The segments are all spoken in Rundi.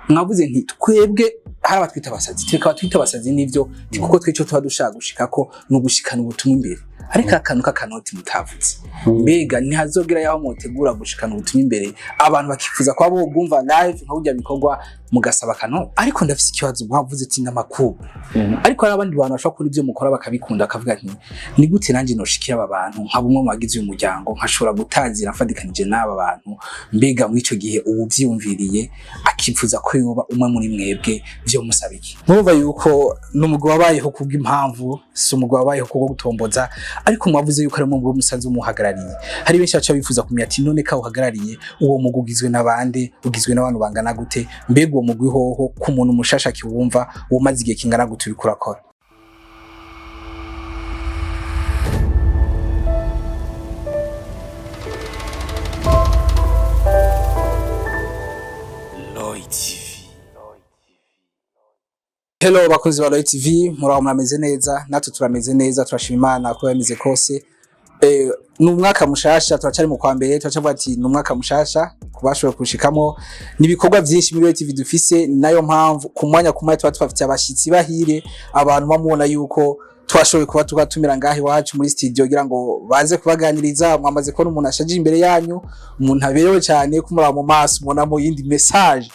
mwavuze nti twebwe hari abatwita abasazi tweka twita abasazi nivyo kuko tweco tuba dushaka gushikako no gushikana ubutumwa imbere ariko akantu k'akanoti mutavuze mbega ntihazogera yaho mutegura gushikana ubutumwa imbere abantu bakifuza kwa bo bumva live nka burya bikorwa mugasaba kano ariko ndafise ikibazo mwavuze ati n'amakuru ariko hari abandi bantu bashaka kuri ibyo mukora bakabikunda akavuga ati ni gute nanjye noshikira aba bantu nka bumwe mu bagize uyu muryango nkashobora gutazira mfadikanije n'aba bantu mbega muri ico gihe ubu vyumviriye akifuza ko yoba umwe muri mwebwe byo musaba iki murumva yuko n'umugabo wabayeho kubw'impamvu si umugabo wabayeho kubwo gutomboza ariko mwavuze yuko ari mu bwo musanze umuhagarariye hari benshi bacha bifuza kumenya ati none ka uhagarariye uwo mugugizwe n'abandi ugizwe n'abantu bangana gute mbega uwo mugwi hoho ku muntu mushasha kiwumva uwo maze igihe kingana gute uri kurakora Hello bakunzi ba Roy TV muraho mrameze neza natwe turameze neza turashima Imana ko yamize kose n'umwaka mushasha turacari mu kwa mbere turacavuga ati n'umwaka mushasha kubashobora kushikamo nibikorwa byinshi muri Roy TV dufise nayo mpamvu ku mwanya tuba twafite abashitsi bahire abantu bamubona yuko twashoboye kuba tugatumira ngahe iwacu muri studio kugira ngo baze kubaganiriza mwamaze ko umuntu ashaje imbere yanyu umuntu aberewe cyane kumura mu maso mubona mu yindi message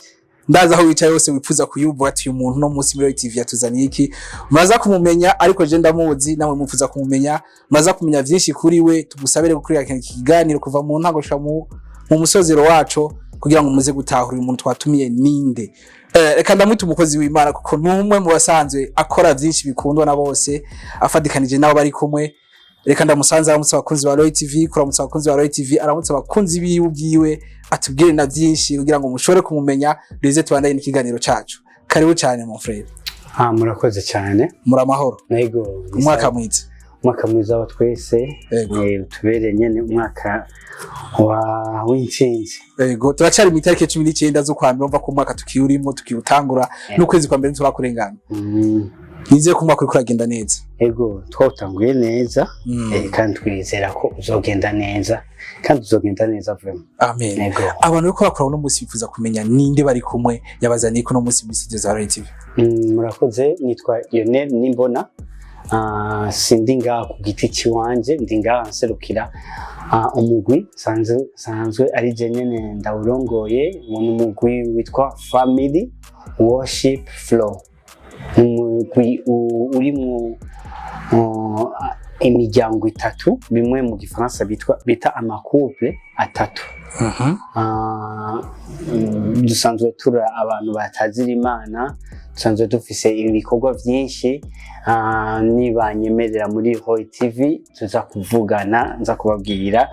ndaza aho wicaye yose wifuza kuyumva ati uyu muntu no munsi muri TV yatuzaniye iki muraza kumumenya ariko je ndamuzi namwe mufuza kumumenya muraza kumenya byinshi kuri we tugusabire gukurira ikiganiro kuva mu ntago sha mu musozero wacu kugira ngo muze gutahura uyu muntu twatumiye ninde reka ndamwita umukozi w'Imana kuko numwe mu basanzwe akora byinshi bikundwa na bose afadikanije nabo bari kumwe reka ndamusanze aramutse abakunzi ba Roy TV kuramutse abakunzi ba Roy TV aramutse abakunzi biyubwiwe atubwire na byinshi kugira ngo mushore kumumenya rize tubandanye n'ikiganiro cacu karibu cyane mon frère murakoze cyane muri amahoro yego umwaka mwiza wa twese tubereye nyene umwaka w'intsinzi yego turacari mu itariki 19 zo kwa mbere umva ko umwaka tukiurimo tukiutangura n'ukwezi kwa mbere turakurengana nize ko umwaka uri kuragenda neza yego twawutanguye neza kandi twizera ko uzogenda neza kandi uzogenda neza vraiment amen abantu uko bakora no munsi bifuza kumenya ninde bari kumwe yabazaniye ko no munsi studio za Roy TV murakoze nitwa Lionel Nimbona sindi ngaha ku giti kiwanje ndi ngaha nserukira umugwi sanzwe ari je nyene ndawurongoye umugwi witwa Family Worship Flow umugwi uri mu imiryango itatu bimwe mu gifaransa bita amakouple atatu dusanzwe tura abantu batazira Imana dusanzwe dufise ibikorwa byinshi nibanyemerera muri Roy TV tuza kuvugana nza kubabwira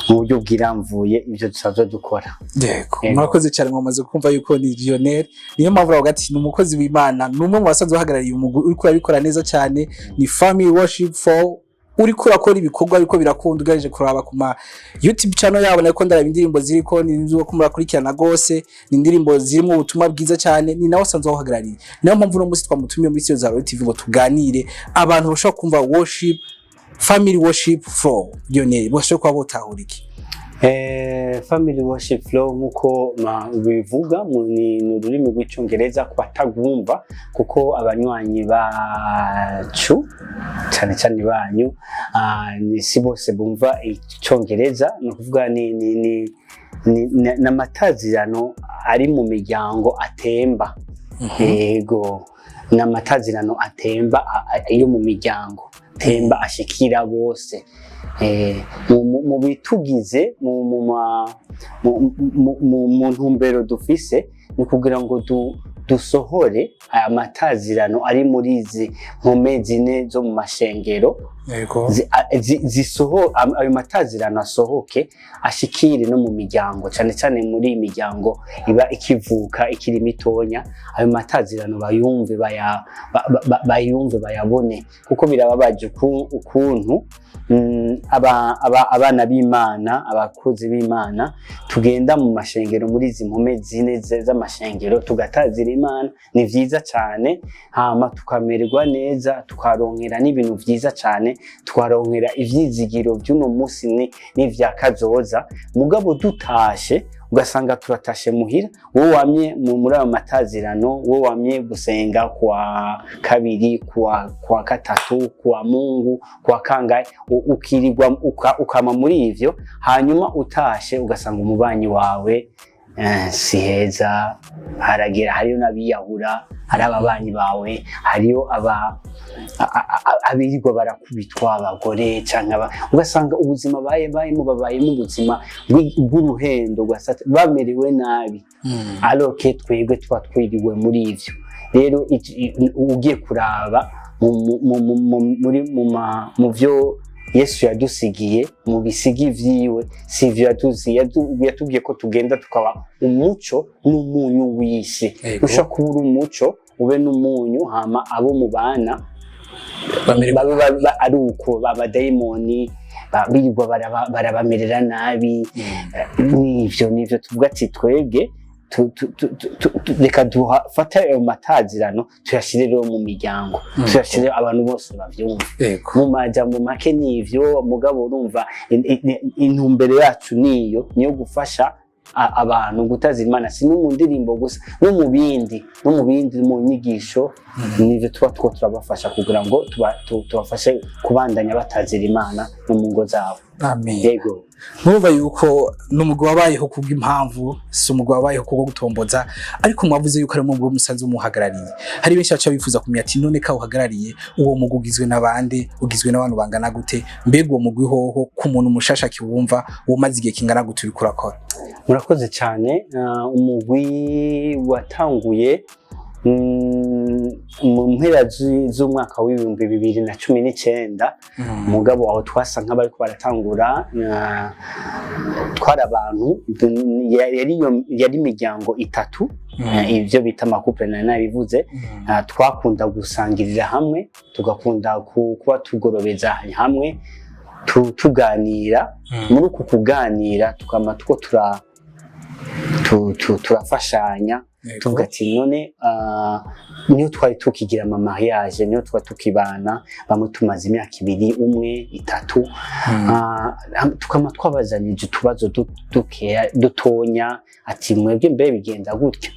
mu buryo bwiramvuye ibyo dusanzwe dukora yego murakoze cyane mwamaze kumva yuko ni Lionel niyo mpamvu hagati n'umukozi w'Imana numwe mu basanzwe bahagarariye umugwi uri kurabikora neza cyane ni Family Worship for uri kurakora ibikorwa ariko birakunda ugaje kuraba kuma YouTube channel yabo nako ndaraba indirimbo ziriko nizo ko murakurikirana gose ni indirimbo zirimo ubutumwa bwiza cyane ni nawe sanzwe bahagarariye niyo mpamvu no musi twamutumiye muri studio za Roy TV ngo tuganire abantu bashaka kumva worship Family Worship Flow Lionel bashaka kwa botahuriki Family Worship Flow nkuko bivuga mu rurimi rw'icyongereza kwatagumva kuko abanywanyi bacu cyane banyu ni si bose bumva icyongereza no kuvuga ni namatazirano ari mu miryango atemba yego namatazirano atemba iyo mu miryango temba ashikira bose mu bitugize mu ntumbero dufise ni kugira ngo dusohore aya matazirano ari muri izi nkome zine zo mu mashengero ayo matazirano asohoke ashikire no mu miryango cyane muri imiryango iba ikivuka ikiri mitonya ayo matazirano bayumve bayabone kuko birababaje ukuntu abana b'Imana abakozi b'Imana tugenda mu mashengero muri izi nkome zine z'amashengero tugatazira Imana ni vyiza cyane hama tukamererwa neza tukaronkera n'ibintu vyiza cyane twaronkera ivyizigiro by'uno munsi n'ivya kazoza mugabo dutashe ugasanga turatashe muhira wowe wamye muri ayo matazirano wowe wamye gusenga kwa kabiri kwa gatatu kwa Mungu kwa kangahe ukirirwa ukama muri ivyo hanyuma utashe ugasanga umubanyi wawe si heza haragira hariyo nabiyahura hari ababanyi bawe hariyo abirirwa barakubitwa abagore canke ugasanga ubuzima babayemo ubuzima bw'uruhendo ugasanga bamerewe nabi aloke twebwe tuba twiriwe muri ivyo rero ugiye kuraba mu vyo Yesu yadusigiye mu bisigi vyiwe sivyo yatubwiye ko tugenda tukaba umuco n'umunyu w'isi usha kubura umuco ube n'umunyu hama abo mubana ari uko abadayimoni birirwa barabamerera nabi nivyo tuvuga ati twebwe reka dufata ayo matazirano tuyashyireho mu miryango tuyashyireho abantu bose bavyumva mu majambo make n'ivyo mugabo urumva intumbero yacu niyo gufasha abantu gutaza Imana si no mu ndirimbo gusa no mu bindi mu nyigisho nivyo tuba turabafasha kugira ngo tubafashe kubandanya batazira Imana no mu ngo zabo. Amen. Yego. Ntuva yuko n'umugabo wabayeho kubw'impamvu si umugabo wabayeho kubwo gutomboza ariko mwavuze yuko ari umugabo musanze umuhagarariye hari benshi baca bifuza kumenya ati none ka uhagarariye uwo mugwi ugizwe n'abandi ugizwe n'abantu bangana gute mbega uwo mugwi hoho ku muntu mushasha kiwumva wo maze igihe kingana gute uriko urakora. Murakoze cyane umugwi watanguye mu mpera z'umwaka w'ibihumbi 2019 umugabo aho twasa nk'abari ko baratangura twara abantu yari imiryango itatu ivyo bita amakuple nabivuze twakunda gusangirira hamwe tugakunda kuba tugorobeza hamwe tuganira muri uku kuganira tukama turafashanya tuvuga ati none niyo twari tukigira mariage niyo twari tukibana bamwe tumaze imyaka 2 1 3 tukama twabazanije utubazo dutonya ati mwebwe mbe bigenda gutya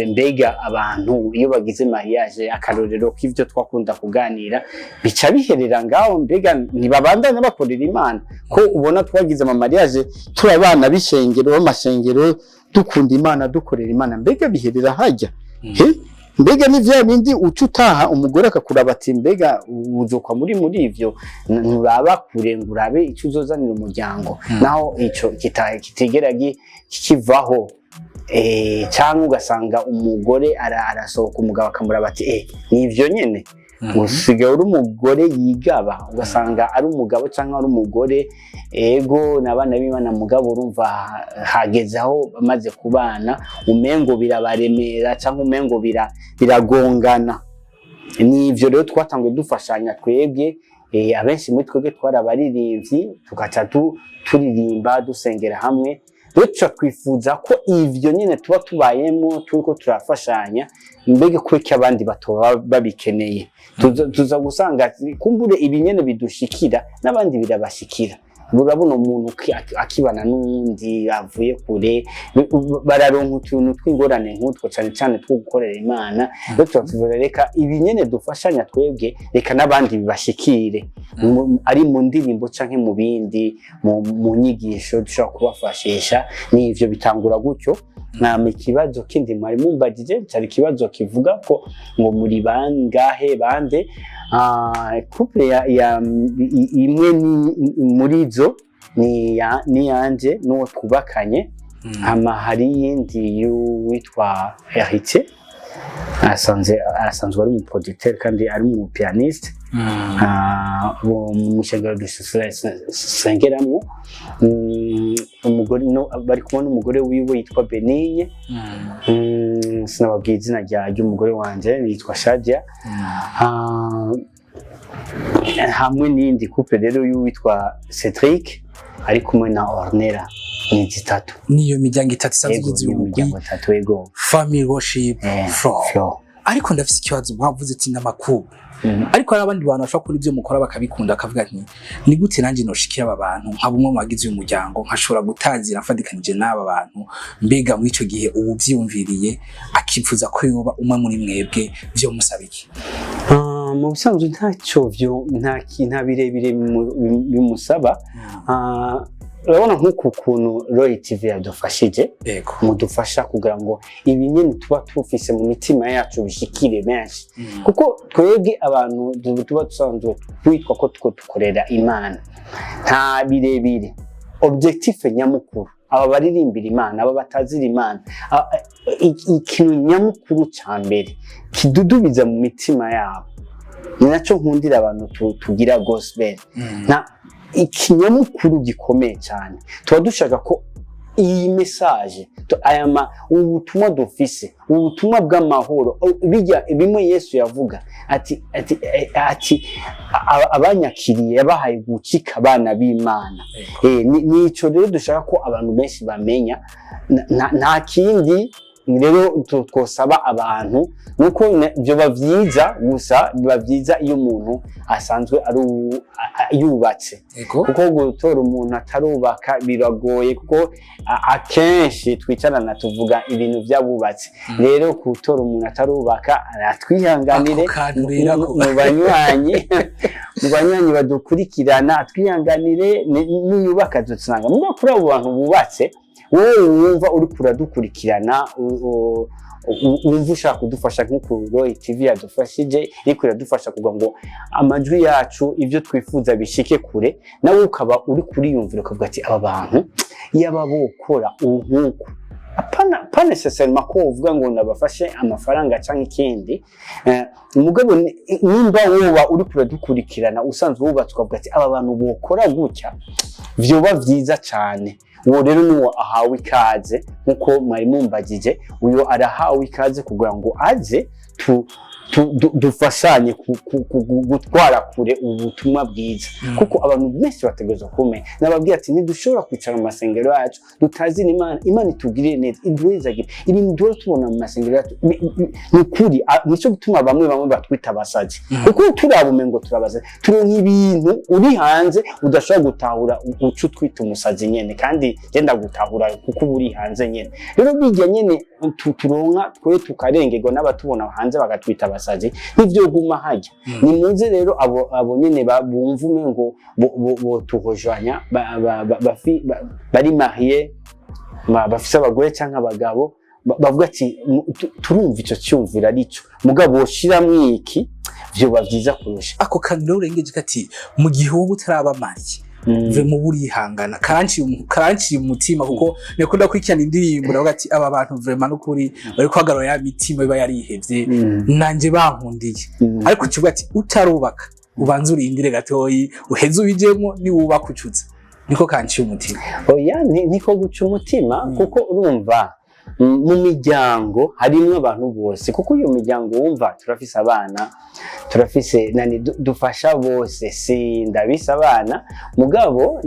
mbega abantu iyo bagize mariage akarorero k'ivyo twakunda kuganira bica biherera ngaho mbega ntibabandanya bakorera Imana ko ubona twagize mariage turabana bishengero b'amashengero dukunda Imana dukorera Imana mbega biherera hajya mbega ni vya bindi ucutaha umugore akakuraba ati mbega uzokwa muri ivyo nuraba kure ngurabe icyo uzozanira umuryango naho ico kitigera kivaho cyangwa ugasanga umugore arasohoka umugabo akamuraba ati nivyo nyene usigaye uri umugore yigaba ugasanga ari umugabo cyangwa ari umugore ego nabana b'Imana mugabo urumva hageze aho bamaze kubana umengo birabaremera cyangwa umengo biragongana nivyo rero twatangiye dufashanya twebwe abenshi muri twebwe twarabaririmbyi tugaca turirimba dusengera hamwe rero twifuza ko ivyo nyene tuba tubayemo turiko turafashanya mbege kweke abandi batoba babikeneye tuza gusanga kumbure ibinyene bidushikira n'abandi birabashikira urabona umuntu akibana n'undi avuye kure bararonka utuntu tw'ingorane nk'utwo cyane cyane two gukorera Imana rero tuvoreka ibinyene dufashanya twebwe reka n'abandi bibashikire ari mu ndirimbo canke mu bindi mu nyigisho dushobora kubafashisha n'ivyo bitangura gutyo nta ikibazo kindi mwari mumbagije cyari kibazo kivuga ko ngo muri bangahe bande couple ya imwe muri zo ni yanje n'uwo twubakanye ama hari yindi witwa Heritier asanzwe ari mu producteur kandi ari mu pianiste mu shengero dusengeramo umugore bari kumwe n'umugore wiwe yitwa Benigne sinababwiye izina ry'umugore wanje yitwa Shadia hamwe n'indi couple rero y'uwitwa Cedric ari kumwe na Ornella ni zitatu niyo miryango itatu isanzwe igize umuryango 3 ego family worship flow ariko ndafise ikibazo mwavuze ati n'amakubu ariko hari abandi bantu bashobora kuri ibyo mukora bakabikunda akavuga nti ni gute nanjye noshikira aba bantu nka bumwe mu bagize uyu muryango nkashobora gutazira mfadikanije n'aba bantu mbega muri ico gihe ubu vyumviriye akifuza ko yoba umwe muri mwebwe vyo musaba iki? Mu busanzwe ntacyo nta birebire bimusaba. Urabona nk'uku kuntu Royal TV yadufashije mudufasha kugira ngo ibi nyene tuba tufise mu mitima yacu bishikire menshi kuko twebwe abantu tuba dusanzwe twitwa ko dukorera Imana nta birebire objectif nyamukuru aba baririmbira Imana aba batazira Imana ikintu nyamukuru ca mbere kidudubiza mu mitima yabo ni naco nkundira abantu tugira gospel ikinyamukuru gikomeye cyane tuba dushaka ko iyi message ubutumwa dufise ubutumwa bw'amahoro bijya bimwe Yesu yavuga ati abanyakiriye yabahaye gukika abana b'Imana nico rero dushaka ko abantu benshi bamenya nta kindi rero twosaba abantu nuko byo bavyiza gusa biba vyiza iyo umuntu asanzwe ari yubatse kuko gutora umuntu atarubaka biragoye kuko akenshi twicarana tuvuga ibintu by'abubatse rero gutora umuntu atarubaka atwihanganire mu banywanyi badukurikirana atwihanganire niyubaka dusanga muga kuri abo bantu bubatse wowe wumva uri kuradukurikirana wumva ushaka kudufasha nk'uko Royal TV yadufashije ariko iradufasha kugira ngo amajwi yacu ibyo twifuza bishike kure nawe ukaba uri kuriyumvira ukavuga ati aba bantu yaba bokora nk'uko pas nécessairement ko uvuga ngo nabafashe amafaranga cyangwa ikindi umugabo nimba woba uri kuradukurikirana usanzwe wubatse ukavuga ati aba bantu bokora gutya vyoba vyiza cyane uwo rero nuwo ahawe ikaze nkuko mwari mumbagije uyo arahawe ikaze kugira ngo aze dufashanye gutwara kure ubutumwa bwiza kuko abantu benshi bategereje kumenya nababwiye ati ntidushobora kwicara mu masengero yacu tutazina Imana itugirire neza iduhezagire ibintu duhora tubona mu masengero yacu ni kuri nico gutuma bamwe batwita abasazi kuko turabume ngo turabaza turonka ibintu uri hanze udashobora gutahura uco twita umusazi nyene kandi genda gutahura kuko uri hanze nyene rero bijya nyene turonka twe tukarengerwa n'abatubona hanze bagatwita abasazi nivyo guma hajya ni muze rero abo nyene bumva umengo bo tuhojanya bari marié bafise abagore cyangwa abagabo bavuga ati turumva ico cyumvira arico mugabo ushiramwe iki vyo bavyiza kurusha ako kaniro urengeje kati mu gihe ubu utarabamariye ve mu burihangana karanci umutima kuko nekunda kwikirana indirimbo ndavuga ati aba bantu vraiment n'ukuri bari kwagarura ya mitima iba yarihevye nanje bankundiye ariko kivuga ati utarubaka ubanza urindire gatoyi uheze ubijemo ni wubaka ucutse niko kanci umutima oya niko guca umutima kuko urumva mu miryango harimwe abantu bose kuko iyo miryango wumva turafise abana turafise dufasha bose ndabise abana mugabo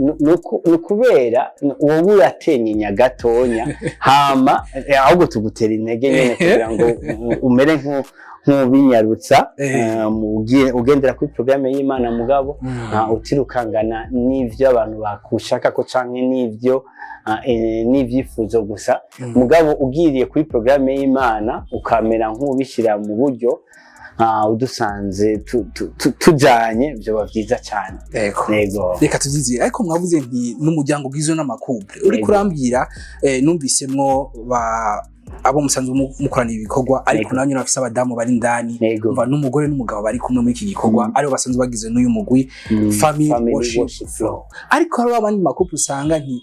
nukubera wowe uratenyenya gatonya hama ahubwo tugutera intege nyene kugira ngo umere nk'ubinyarutsa ugendera kuri programme y'Imana mugabo utirukangana n'ivyo abantu bakushaka ko canke n'ivyifuzo gusa mugabo ugiriye kuri programme y'Imana ukamera nk'ubishira mu buryo udusanze tujanye byo bavyiza cyane yego reka tuzizi ariko mwavuze nti n'umuryango bwizo n'amakouple uri kurambwira numvisemwo abo musanzwe mukorana ibikorwa ariko nanyu nafise abadamu bari ndani umva n'umugore n'umugabo bari kumwe muri iki gikorwa aribo basanzwe bagize n'uyu mugwi family worship flow ariko hari abandi makouple usanga nti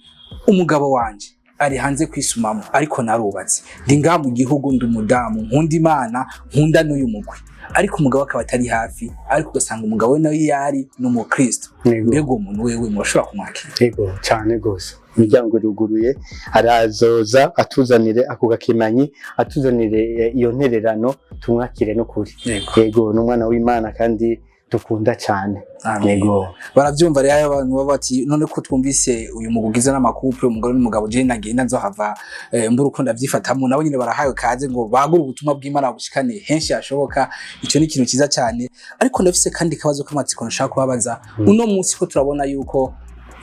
umugabo wanje ari hanze kwisumamo ariko narubatse ndi ngaha mu gihugu ndi umudamu nkunda Imana nkunda n'uyu mugwi ariko umugabo akaba atari hafi ariko ugasanga umugabo we nawe yari n'umukristo mbego umuntu wewe murashobora kumwakira yego cyane gose imiryango iruguruye arazoza atuzanire ako gakimanyi atuzanire iyo ntererano tumwakire no kuri yego n'umwana w'Imana kandi dukunda cyane. Yego baravyumva rero abantu baba bati none ko twumvise uyu mugugize n'amakupure umugore n'umugabo je nagenda nzohava mburukundo avyifatamwe nabo nyine barahawe kaze ngo bagura ubutumwa bw'Imana bushikane henshi yashoboka. Ico ni ikintu ciza cyane, ariko ndafise kandi kabazo k'amatsiko nshaka kubabaza. Uno munsi ko turabona yuko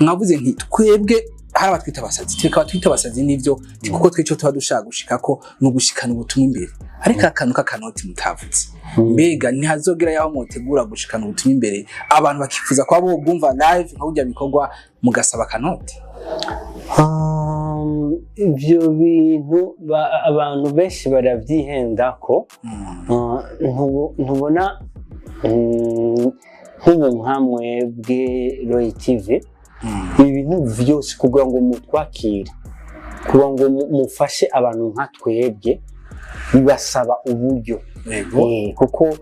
mwavuze nti twebwe hari abatwita abasazi, tweka abatwita abasazi nivyo kuko twico tuba dushaka gushikako no gushikana ubutumwa imbere, ariko akantu k'akanoti mutavuze mbega ntihazogera yaho mutegura gushikana ubutumwa imbere abantu bakifuza kwa bo bumva live nka burya bikorwa mugasaba akanoti? Ivyo bintu abantu benshi baravyihendako. Ntubona nk'ubu hamwe bwe TV ibintu vyose kugira ngo mutwakire, kugira ngo mufashe abantu nka twebwe bibasaba uburyo. Kuko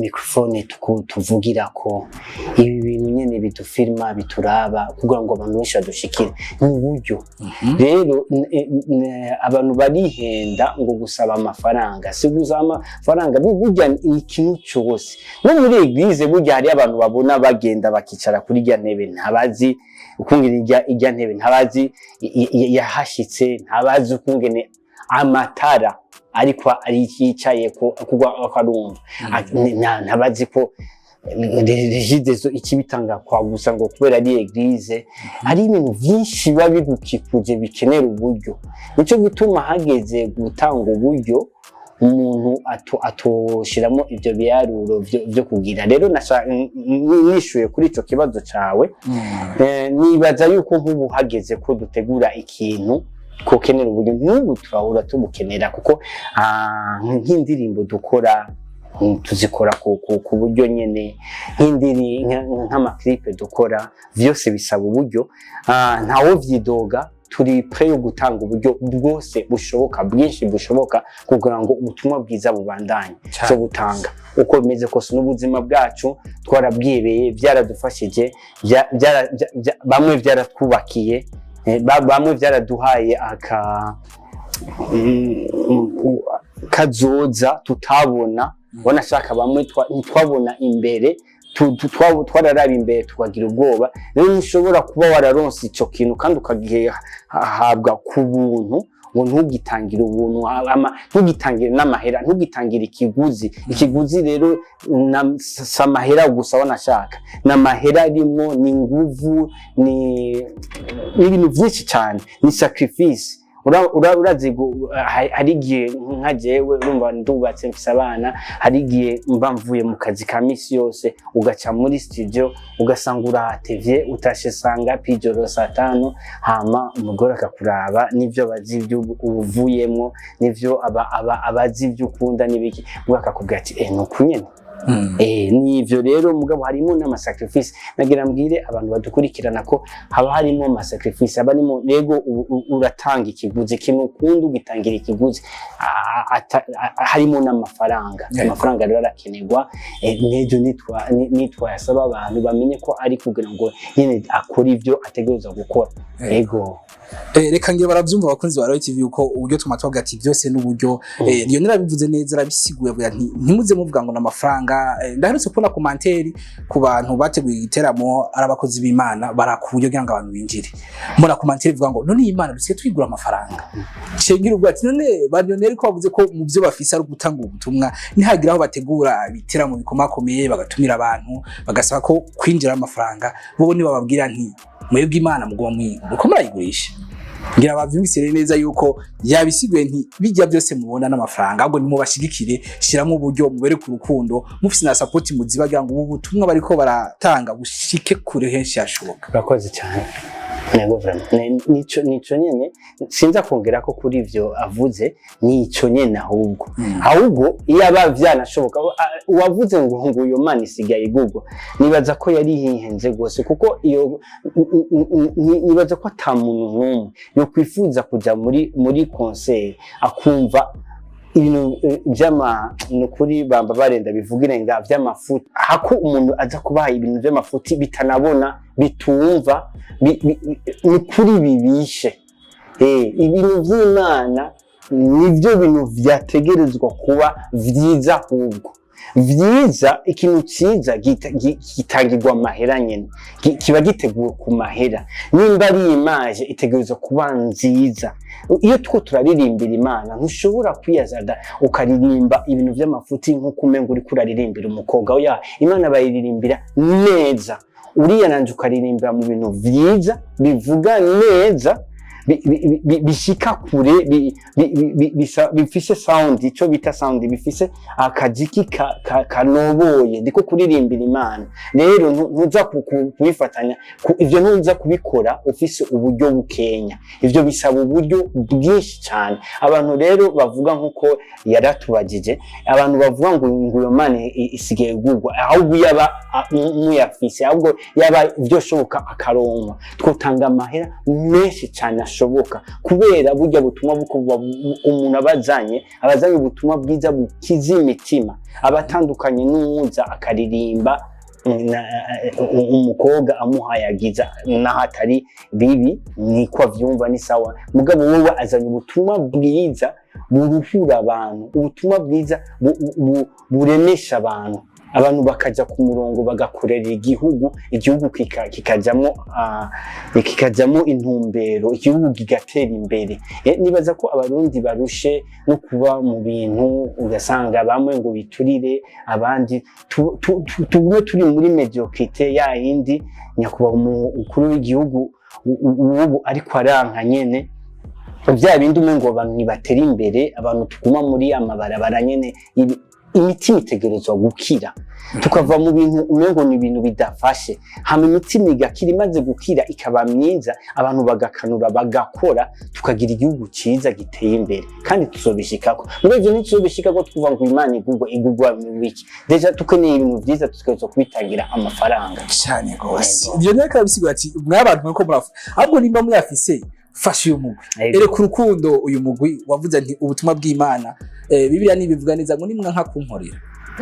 mikrofone tuvugirako ibi bintu nyene bidufilma bituraba kugira ngo abantu benshi badushikire n'uburyo. Rero abantu barihenda ngo gusaba amafaranga, si gusaba amafaranga burya ikintu cyose. No muri eglise burya hari abantu babona bagenda bakicara kuri irya ntebe ntabazi ukungene irya ntebe ntabazi yahashitse, ntabazi ukungene amatara ariko ari yicaye ko kugwa akarumva, ntabazi ko regidezo ikibitanga kwa gusa ngo kubera ari eglise. Hari ibintu byinshi babigukikuje bikenera uburyo, nico gituma hageze gutanga uburyo umuntu atoshiramo ivyo biharuro byo kugira. Rero nishuye kuri ico kibazo cawe, nibaza yuko nk'ubu hageze ko dutegura ikintu ko kenera uburyo n'ubu turahura tubukenera, kuko nk'indirimbo dukora tuzikora ku buryo nyene, nk'amaklipe dukora vyose bisaba uburyo. Ntawo vyidoga, turi pre yo gutanga uburyo bwose bushoboka, bwinshi bushoboka kugira ngo ubutumwa bwiza bubandanye cyo gutanga uko bimeze kose. N'ubuzima bwacu twarabwireye, byaradufashije, bamwe byaratwubakiye, bamwe byaraduhaye kazoza tutabona. Wanashaka bamwe twabona imbere, twararaba imbere tukagira ubwoba. Rero ntushobora kuba wararonse ico kintu kandi ukagihabwa ku buntu ngo ntugitangire ubuntu, ntugitangire n'amahera, ntugitangire ikiguzi. Rero samahera gusa wanashaka n'amahera arimo, ni nguvu, ni ibintu byinshi cyane, ni sacrifice. Urazi hari igihe nka jewe urumva ndubatse mfise abana, hari igihe mba mvuye mu kazi ka misi yose ugaca muri studio ugasanga urahatevye, utashe sanga pijoro 5 hama umugore akakuraba n'ivyo bazi ibyo ubuvuyemo, n'ivyo abazi ibyo ukunda n'ibiki, akakubwira ati nukunyene. Nivyo rero mugabo harimo n'amasacrifice. Nagira mbwire abantu badukurikirana ko haba harimo amasacrifice, abarimo rego uratanga ikiguzi kimwe ukundi ugitangira ikiguzi, harimo n'amafaranga. Amafaranga rero arakenerwa. Nejo nitwa yasaba abantu bamenye ko ari kugira ngo nyene akora ivyo ategereza gukora. Ego reka ngiye baravyumva abakunzi ba TV uko uburyo tumatwaga ati byose n'uburyo. Niyo narabivuze neza, arabisiguye avuga nti ntimuze muvuga ngo n'amafaranga. Ndaherutse kubona commentaire ku bantu bateguye igiteramo arabakozi b'Imana barakuburyo kugira ngo abantu binjire, mbona commentaire ivuga ngo none Imana dusiye twigura amafaranga. Cengira ubwo ati none barioneri ko bavuze ko mu byo bafise ari gutanga ubutumwa, nihagira aho bategura ibiteramo bikomakomeye bagatumira abantu bagasaba ko kwinjira amafaranga, bo ni bababwira nti mwebwe Imana mugwa muko murayigurisha. Ngira bavyumvise neza yuko yabisiguye nti bijya byose mubona n'amafaranga, ahubwo nimubashigikire, shiramo uburyo mubere ku rukundo, mufise na support muzibagira ngo ubu butumwa bariko baratanga bushike kure henshi yashoboka. Urakoze cyane. Nego vraiment nico nyene sinza kongera ko kuri ivyo avuze, nico nyene ahubwo iyo abavyanashoboka wavuze ngo uyo Mana isigaye igugwa, nibaza ko yari hihenze gose, kuko iyo nibaza ko ata muntu n'umwe yo kwifuza kuja muri concert akumva ibintu nukuri bamba barenda bivugire nga vy'amafuti, hako umuntu aza kubaha ibintu vy'amafuti bitanabona bitumva nukuri bibishe. Ibintu vy'Imana nivyo bintu vyategerezwa kuba vyiza ahubwo. vyiza ikintu ciza gitangirwa amahera nyene kiba giteguwe ku mahera nimba ari image itegerezwa kuba nziza iyo two turaririmbira Imana ntushobora kwiyazada ukaririmba ibintu vy'amafuti nkuko umengo uri kuraririmbira umukobwa oya Imana bayiririmbira neza uriya nanje ukaririmbira mu bintu vyiza bivuga neza bishika kure bifise sound ico bita sound bifise akajiki kanoboye ndiko kuririmbira Imana rero ntuza kubifatanya ivyo ntuza kubikora ufise uburyo bukenya ivyo bisaba uburyo bwinshi cyane abantu rero bavuga nkuko yaratubagije abantu bavuga ngo iyo Mana isigaye gugwa ahubwo yaba muyafise ahubwo yaba byo shoboka akaronka twotanga amahera menshi cyane shoboka kubera burya butumwa buko umuntu abazanye ubutumwa bwiza bukiza imitima abatandukanye n'umuza akaririmba umukobwa amuhayagiza nahatari bibi niko avyumva ni sawa mugabo wowe azanye ubutumwa bwiza buruhura abantu ubutumwa bwiza buremesha abantu bakaja ku murongo bagakorera igihugu kikajamo intumbero igihugu kigatera imbere nibaza ko abarundi barushe no kuba mu bintu ugasanga bamwe ngo biturire abandi tugume turi muri mediocrité ya yindi nyakuba umukuru w'igihugu ubu ariko aranka nyene bya bindi umengo abantu nibatera imbere abantu tuguma muri amabarabara nyene imitima itegerezwa gukira tukava mu bintu umengo ni ibintu bidafashe hama imitima igakira imaze gukira ikaba myiza abantu bagakanura bagakora tukagira igihugu ciza giteye imbere kandi tuzobishikako murevyo ntituzobishikako tuvuga ngo Imana igugwa mu wiki deja tukeneye ibintu vyiza tutegerezwa kubitangira amafaranga cyane gose ivyo neka bisigura ati mwabantu mwako murafu ahubwo nimba muyafise fasha uyu mugwi ere ku rukundo uyu mugwi wavuze nti ubutumwa bw'Imana Bibiliya nibivuga neza ngo nimwe nka kunkorera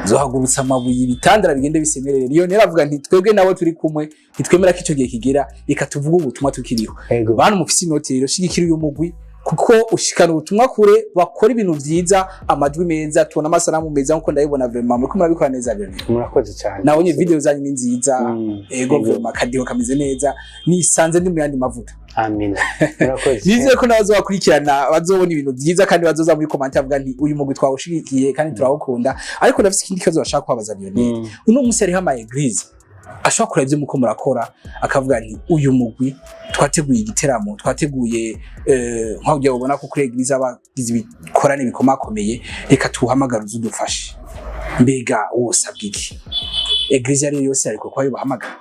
zohagurutsa amabuye ibitandara bigende bisemerere niyo neravuga nti twebwe nabo turi kumwe nitwemera ko ico gihe kigera ikatuvuga ubutumwa tukiriho bantu mufise inoti rero shigikira uyu mugwi kuko ushikana ubutumwa kure bakora ibintu vyiza amajwi meza tubona amasanamu meza nkuko ndabibona vraiment muri kumwe bikora neza byo murakoze cyane nabonye video zanyu ni nziza ego vraiment kadiho kameze neza nisanze ndi mu yandi mavuta amina murakoze nizeye ko nabazo bakurikirana bazobona ibintu vyiza kandi bazoza muri comment avuga nti uyu mugwi twawushigikiye kandi turawukunda ariko ndafise ikindi kibazo bashaka kubabaza Lionel uno musi ari hama eglise ashobora kureba ivyo muko murakora akavuga nti uyu mugwi twateguye igiteramo twateguye nkaho ujya ubona ko kuri eglise abagize bikorane bikomakomeye reka tuhamagara uzudufashe mbega wose abwiki eglise ari yose ariko kwa yobahamagara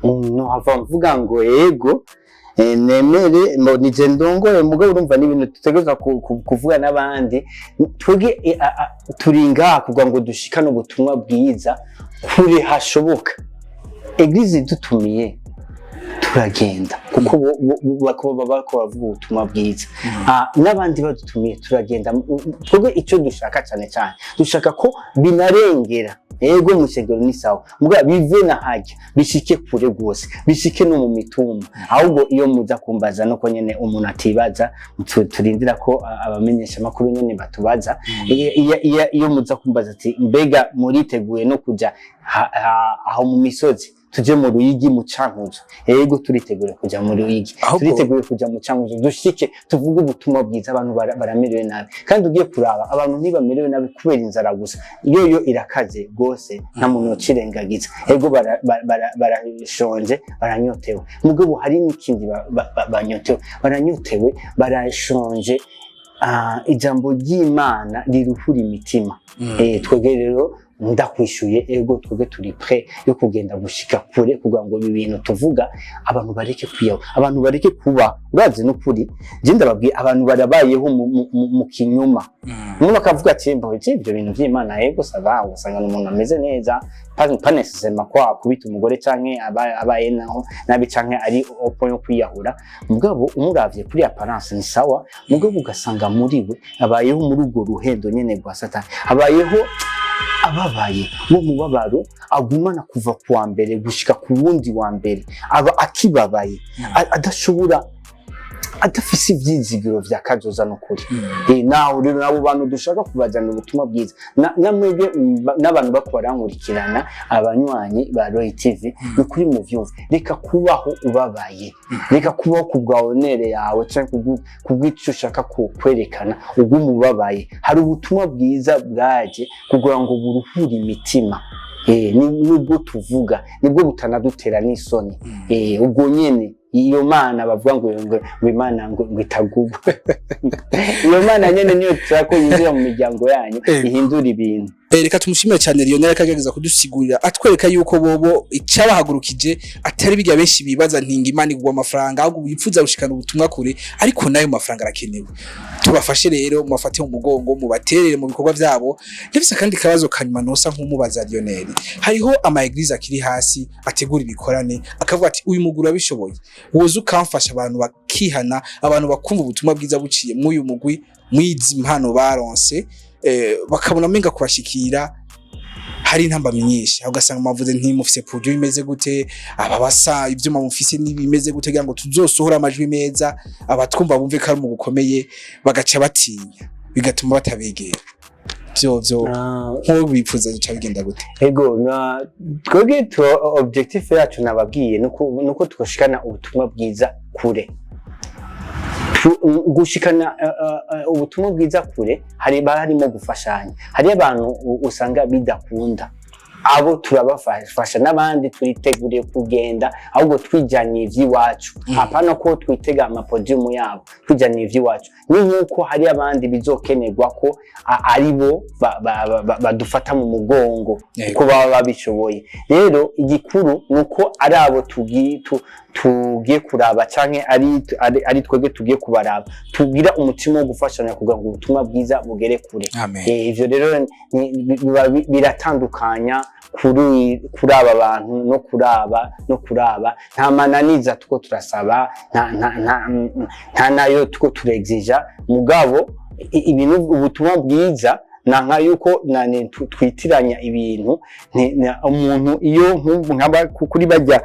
no hava mvuga ngo yego nemere ngo nije ndongoye mugabo urumva n'ibintu tutegereza kuvuga n'abandi twege turinga kuvuga ngo dushikane ubutumwa bwiza kure hashoboka eglise dutumiye turagenda kuko bako bavuga ubutumwa bwiza n'abandi badutumiye turagenda twege icyo dushaka cyane dushaka ko binarengera ego musengero ni sawa muga bive na haja bishike kure gose bishike no mu mitumba ahubwo iyo muza kumbaza no ko nyene umuntu atibaza turindira ko abamenyesha makuru nyene batubaza iyo muza kumbaza ati mbega muriteguye no kuja aho mu misozi tuje mu Ruyigi mu Cankuzo ego turiteguye kuja mu Ruyigi turiteguye kuja mu Cankuzo dushike tuvuga ubutumwa bwiza abantu baramerewe nabi kandi ugiye kuraba abantu ntibamerewe nabi kubera inzara gusa iyo irakaze gose nta muntu ucirengagiza ego barashonje baranyotewe mugabo hari n'ikindi banyotewe baranyotewe barashonje ijambo ry'Imana riruhura imitima twege rero ndakwishuye ego twege turi prêt yo kugenda gushika kure kugira ngo ibintu tuvuga abantu bareke kwiyaho abantu bareke kuba urazi no kuri je ndababwiye abantu barabayeho mu kinyuma umuntu akavuga ati mbo ibyo bintu by'Imana ego sava usanga umuntu ameze neza panesema kwa kubita umugore canke abaye naho nabi canke ari opo yo kwiyahura mugabo umuravye kuri apparence ni sawa mugabo ugasanga muri we abayeho muri urwo ruhendo nyene rwa Satani abayeho ababaye mu mubabaro agumana kuva kuwa mbere gushika ku wundi wa mbere aba akibabaye adashobora adafise ivyizigiro vya kazoza n'ukuri. Naho rero nabo bantu dushaka kubazana ubutumwa bwiza namwebwe n'abantu bako barankurikirana abanywanyi ba Royal TV n'ukuri mu vyumva reka kubaho ubabaye reka kubaho kubwaonere yawe cyangwa kubwico ushaka kwerekana ubumubabaye hari ubutumwa bwiza bwaje kugira ngo buruhure imitima nubwo tuvuga nibwo butanadutera n'isoni ubwo nyene iyo mana bavuga ngo imana ngo itagugwa iyo mana nyene niyo turako yinjira mu miryango yanyu ihindura ibintu. Reka tumushimire cyane Lionel akagerageza kudusigurira atwereka yuko bobo icabahagurukije atari bijya benshi bibaza ntinga imana igwa amafaranga ahubwo bipfuza gushikana ubutumwa kure ariko nayo mafaranga arakenewe. Tubafashe rero mufate mu mugongo mu baterere mu bikorwa byabo. Ndetse kandi kabazo kanyuma nosa nk'umubaza Lionel hariho ama eglise akiri hasi ategura ibikorane akavuga ati uyu muguru abishoboye woza ukamfasha abantu bakihana abantu bakumva ubutumwa bwiza buciye mu uyu mugwi mwizi impano baronse bakabona menga kubashikira hari intamba myinshi ugasanga mavuze ntimufise produit imeze gute ababasa ivyuma mufise nibimeze gute kugira ngo tuzosohora amajwi meza abatwumva bumve ko ari mu gukomeye bagaca batinya bigatuma batabegera byo nko bipfuza gica bigenda gute. Ego twebwe objectif yacu nababwiye nuko tukoshikana ubutumwa bwiza kure gushikana ubutumwa bwiza kure harimo gufashanya hari abantu usanga bidakunda abo turabafasha n'abandi turiteguriye kugenda ahubwo twijanye ivy'iwacu apana ko twitega amapodium yabo twijanye ivy'iwacu ni nkuko hari abandi bizokenerwa ko aribo badufata mu mugongo ko baba babishoboye rero igikuru nuko ari abo tugiye kuraba canke ari twebwe tugiye kubaraba tugira umutima wo gufashanya kugira ngo ubutumwa bwiza bugere kure. Ivyo rero biratandukanya kuri aba bantu no kuraba nta mananiza tuko turasaba nta nayo tuko turexija mugabo ibintu ubutumwa bwiza nanka yuko twitiranya ibintu umuntu iyo nkaba kuri bajya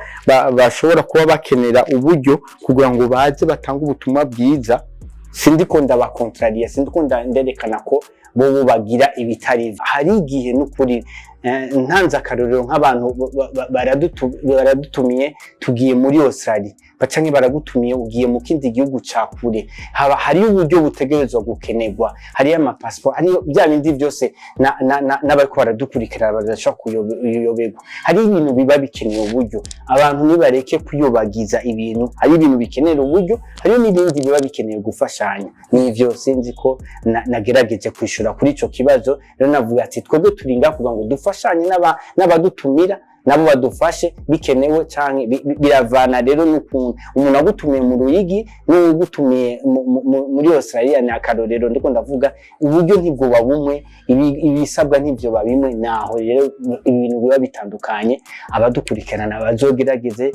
bashobora kuba bakenera uburyo kugira ngo baze batanga ubutumwa bwiza sindiko ndabakontrariya sindiko nderekana ko bo bagira ibitari hari igihe n'ukuri ntanza akarorero nk'abantu baradutumiye tugiye muri Australia bacanke baragutumiye ugiye mu kindi gihugu cakure hari uburyo butegerezwa gukenerwa hari ama passport ari bya bindi byose n'abariko baradukurikira badashaka kuyoberwa hari ibintu biba bikeneye uburyo abantu nibareke kuyobagiza ibintu hari ibintu bikenera uburyo hari n'ibindi biba bikeneye gufashanya n'ivyo sinzi ko nagerageje kwishura kuri ico kibazo rero navuga ati twebwe turinga kugira ngo dufashanye n'abadutumira nabo badufashe bikenewe canke biravana rero n'ukuntu umuntu agutumiye mu Ruyigi n'ugutumiye muri Australia ni akarorero ndiko ndavuga uburyo ntibwo babumwe ibisabwa ntibyo babimwe naho rero ibintu biba bitandukanye abadukurikirana bazogerageze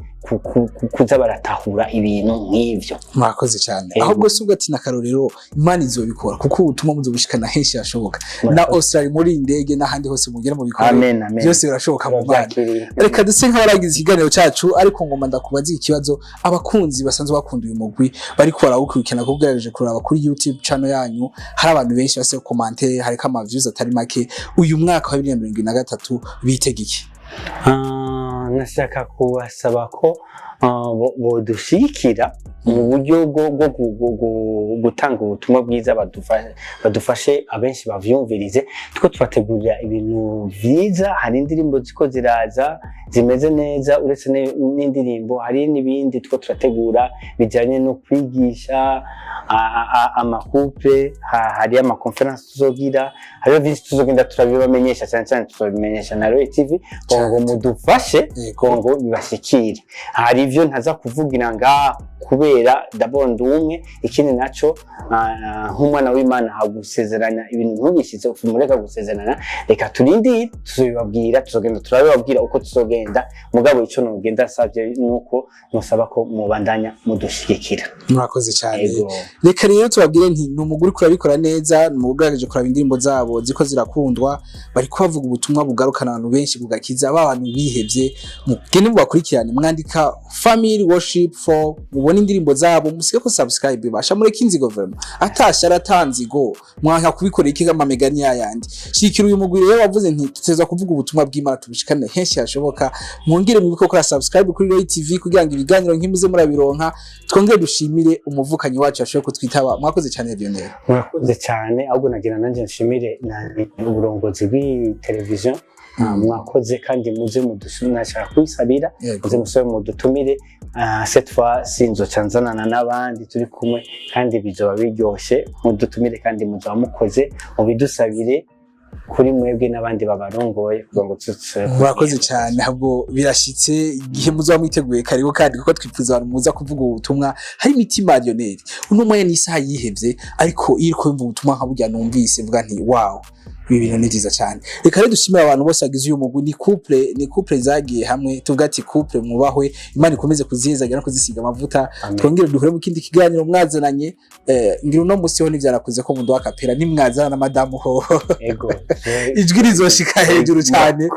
kuza baratahura ibintu nk'ivyo. Mwakoze cyane ahubwo subwa ati nakarorero imana izobikora kuko ubutumwa muzobushikana henshi yashoboka na Australia muri indege n'ahandi hose mugera mu bikorwa byose birashoboka mu Rwanda. Reka duse nk'abaragize ikiganiro cyacu ariko ngoma ndakubaza ikibazo abakunzi basanzwe bakunda uyu mugwi bari ko barawukurikirana kubwiraje kuraba kuri YouTube channel yanyu hari abantu benshi base commentaire hari kama views atari make uyu mwaka wa 2023 bitegiki. Nashaka kubasaba ko bodushikira mu buryo bwo gutanga ubutumwa bwiza badufashe abenshi bavyumvirize tuko twategurira ibintu vyiza hari indirimbo ziko ziraza zimeze neza uretse n'indirimbo hari n'ibindi tuko turategura bijanye no kwigisha amakupe hari ama conference tuzogira hari byinshi tuzogenda turabibamenyesha cyane tuzobimenyesha na Royal TV ngo mudufashe ngo bibashikire hari ivyo ntaza kuvugira nga kubera dabondo umwe ikindi naco nk'umwana w'Imana hagusezeranya ibintu ntubishize ufumureka gusezerana reka turindi tuzobibabwira tuzogenda turabibabwira uko tuzogenda mugabo ico no genda savye nuko nosaba ko mubandanya mudushikira. Murakoze cyane reka rero tubabwire nti numuguri kurabikora neza mugarageje kuraba indirimbo zabo ziko zirakundwa bari kubavuga ubutumwa bugarukana abantu benshi bugakiza abantu bihevye mugene bakurikirane mwandika Family Worship for mubona indirimbo zabo musike ko subscribe basha muri kinzi government atasha aratanzigo mwanka kubikorera iki kama megani yayandi shikira uyu mugwi rero wavuze nti tuteza kuvuga ubutumwa bw'Imana tubishikane henshi hashoboka mwongere mubiko kora subscribe kuri Roy TV kugira ngo ibiganiro nkimuze murabironka twongere dushimire umuvukanyi wacu yashoboye kutwitaba mwakoze cyane Lionel mwakoze cyane ahubwo nagira nanje nshimire uburongozi bw'iteleviziyo mwakoze kandi muze mudushinashaka kwisabira muze musore mudutumire cette fois sinzo canzanana n'abandi turi kumwe kandi bizoba biryoshe mudutumire kandi muzoba mukoze mubidusabire kuri mwebwe n'abandi babarongoye kugira ngo mwakoze cyane ahubwo birashitse igihe muzoba mwiteguye karibu kandi kuko twifuza abantu muza kuvuga ubutumwa hari imitima Lionel uno mwanya n'isaha yihevye ariko iriko yumva ubutumwa nka burya numvise mvuga nti wow ibintu ni byiza cyane reka rero dushimira abantu bose bagize uyu mugwi ni couple zagiye hamwe tuvuga ati couple mwubahwe Imana ikomeze kuzizagira no kuzisiga amavuta twongere duhure mu kindi kiganiro mwazananye ngira no musi ho nivyarakuze ko mundu wakapera nimwazana na madamu ho ego ijwi rizoshika hejuru cyane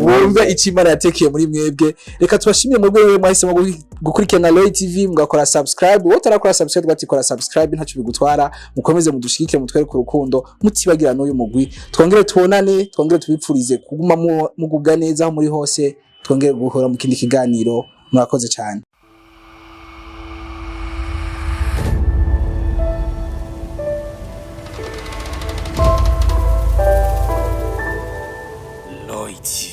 wumva icimana yatekeye muri mwebwe reka tubashimire mu rwego mwahisemo gukurikirana Roy TV mugakora subscribe wowe tarakora subscribe batikora subscribe ntacu bigutwara mukomeze mudushikike mutwere ku rukundo mutibagira n'uyu mugwi twongere tubonane twongere tubipfurize kuguma mugubwa neza aho muri hose twongere guhora mu kindi kiganiro mwakoze cyane Roy TV.